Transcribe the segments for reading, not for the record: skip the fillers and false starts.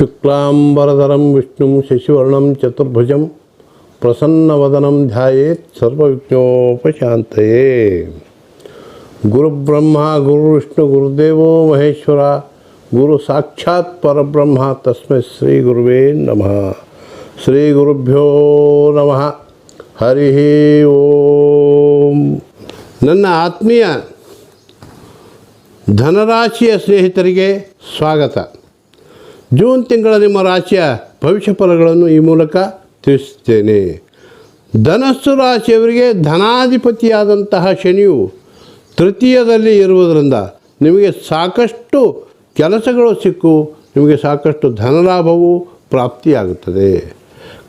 ಶುಕ್ಲಾಂಬರಧರಂ ವಿಷ್ಣುಂ ಶಶಿವರ್ಣಂ ಚತುರ್ಭುಜಂ ಪ್ರಸನ್ನವದನಂ ಧ್ಯಾಯೇತ್ ಸರ್ವವಿಘ್ನೋಪಶಾಂತಯೇ. ಗುರುಬ್ರಹ್ಮ ಗುರುವಿಷ್ಣು ಗುರುದೇವೋ ಮಹೇಶ್ವರ ಗುರು ಸಾಕ್ಷಾತ್ ಪರಬ್ರಹ್ಮ ತಸ್ಮೈ ಶ್ರೀ ಗುರುವೇ ನಮಃ. ಶ್ರೀ ಗುರುಭ್ಯೋ ನಮಃ. ಹರಿ ಓಂ. ನನ್ನ ಆತ್ಮೀಯ ಧನರಾಶಿಯ ಸ್ನೇಹಿತರಿಗೆ ಸ್ವಾಗತ. ಜೂನ್ ತಿಂಗಳ ನಿಮ್ಮ ರಾಶಿಯ ಭವಿಷ್ಯ ಫಲಗಳನ್ನು ಈ ಮೂಲಕ ತಿಳಿಸುತ್ತೇನೆ. ಧನಸ್ಸು ರಾಶಿಯವರಿಗೆ ಧನಾಧಿಪತಿಯಾದಂತಹ ಶನಿಯು ತೃತೀಯದಲ್ಲಿ ಇರುವುದರಿಂದ ನಿಮಗೆ ಸಾಕಷ್ಟು ಕೆಲಸಗಳು ಸಿಕ್ಕು ನಿಮಗೆ ಸಾಕಷ್ಟು ಧನಲಾಭವು ಪ್ರಾಪ್ತಿಯಾಗುತ್ತದೆ.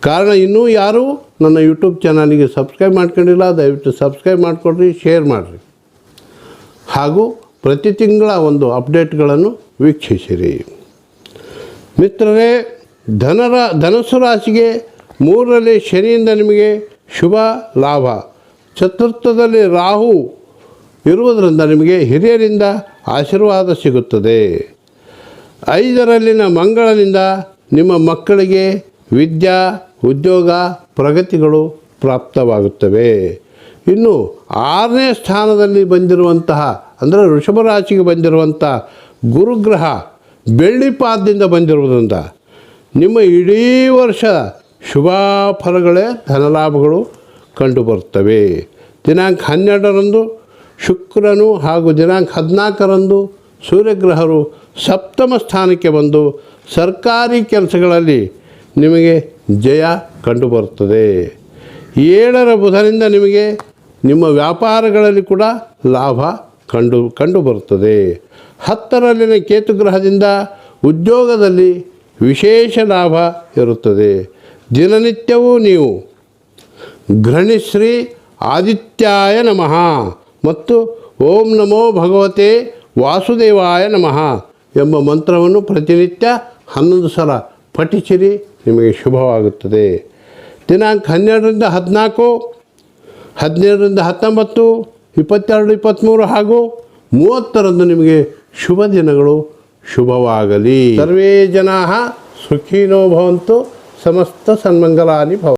ಕಾರಣ ಇನ್ನೂ ಯಾರೂ ನನ್ನ ಯೂಟ್ಯೂಬ್ ಚಾನಲಿಗೆ ಸಬ್ಸ್ಕ್ರೈಬ್ ಮಾಡ್ಕೊಂಡಿಲ್ಲ, ದಯವಿಟ್ಟು ಸಬ್ಸ್ಕ್ರೈಬ್ ಮಾಡಿಕೊಡ್ರಿ, ಶೇರ್ ಮಾಡಿರಿ ಹಾಗೂ ಪ್ರತಿ ತಿಂಗಳ ಒಂದು ಅಪ್ಡೇಟ್ಗಳನ್ನು ವೀಕ್ಷಿಸಿರಿ. ಮಿತ್ರರೇ, ಧನಸ್ಸು ರಾಶಿಗೆ 3ರಲ್ಲಿ ಶನಿಯಿಂದ ನಿಮಗೆ ಶುಭ ಲಾಭ, ಚತುರ್ಥದಲ್ಲಿ ರಾಹು ಇರುವುದರಿಂದ ನಿಮಗೆ ಹಿರಿಯರಿಂದ ಆಶೀರ್ವಾದ ಸಿಗುತ್ತದೆ. 5ರಲ್ಲಿನ ಮಂಗಳನಿಂದ ನಿಮ್ಮ ಮಕ್ಕಳಿಗೆ ವಿದ್ಯಾ ಉದ್ಯೋಗ ಪ್ರಗತಿಗಳು ಪ್ರಾಪ್ತವಾಗುತ್ತವೆ. ಇನ್ನು 6ನೇ ಸ್ಥಾನದಲ್ಲಿ ಬಂದಿರುವಂತಹ ಅಂದರೆ ವೃಷಭ ರಾಶಿಗೆ ಬಂದಿರುವಂಥ ಗುರುಗ್ರಹ ಬೆಳ್ಳಿ ಪಾದದಿಂದ ಬಂದಿರುವುದರಿಂದ ನಿಮ್ಮ ಇಡೀ ವರ್ಷ ಶುಭ ಫಲಗಳೇ ಧನಲಾಭಗಳು ಕಂಡುಬರುತ್ತವೆ. ದಿನಾಂಕ 12ರಂದು ಶುಕ್ರನು ಹಾಗೂ ದಿನಾಂಕ 14ರಂದು ಸೂರ್ಯಗ್ರಹರು ಸಪ್ತಮ ಸ್ಥಾನಕ್ಕೆ ಬಂದು ಸರ್ಕಾರಿ ಕೆಲಸಗಳಲ್ಲಿ ನಿಮಗೆ ಜಯ ಕಂಡುಬರುತ್ತದೆ. 7ರ ಬುಧನಿಂದ ನಿಮಗೆ ನಿಮ್ಮ ವ್ಯಾಪಾರಗಳಲ್ಲಿ ಕೂಡ ಲಾಭ ಕಂಡುಬರುತ್ತದೆ. 10ರಲ್ಲಿನ ಕೇತುಗ್ರಹದಿಂದ ಉದ್ಯೋಗದಲ್ಲಿ ವಿಶೇಷ ಲಾಭ ಇರುತ್ತದೆ. ದಿನನಿತ್ಯವೂ ನೀವು ಘೃಣಿಶ್ರೀ ಆದಿತ್ಯಾಯ ನಮಃ ಮತ್ತು ಓಂ ನಮೋ ಭಗವತೆ ವಾಸುದೇವಾಯ ನಮಃ ಎಂಬ ಮಂತ್ರವನ್ನು ಪ್ರತಿನಿತ್ಯ 11 ಸಲ ಪಠಿಸಿರಿ, ನಿಮಗೆ ಶುಭವಾಗುತ್ತದೆ. ದಿನಾಂಕ 12ರಿಂದ 14, 17ರಿಂದ 19, 22, 23 ಹಾಗೂ 30ರಂದು ನಿಮಗೆ ಶುಭ ದಿನಗಳು ಶುಭವಾಗಲಿ. ಸರ್ವೇ ಜನಾಃ ಸುಖಿನೋ ಭವಂತು. ಸಮಸ್ತ ಸನ್ಮಂಗಲಾನಿ ಭವ.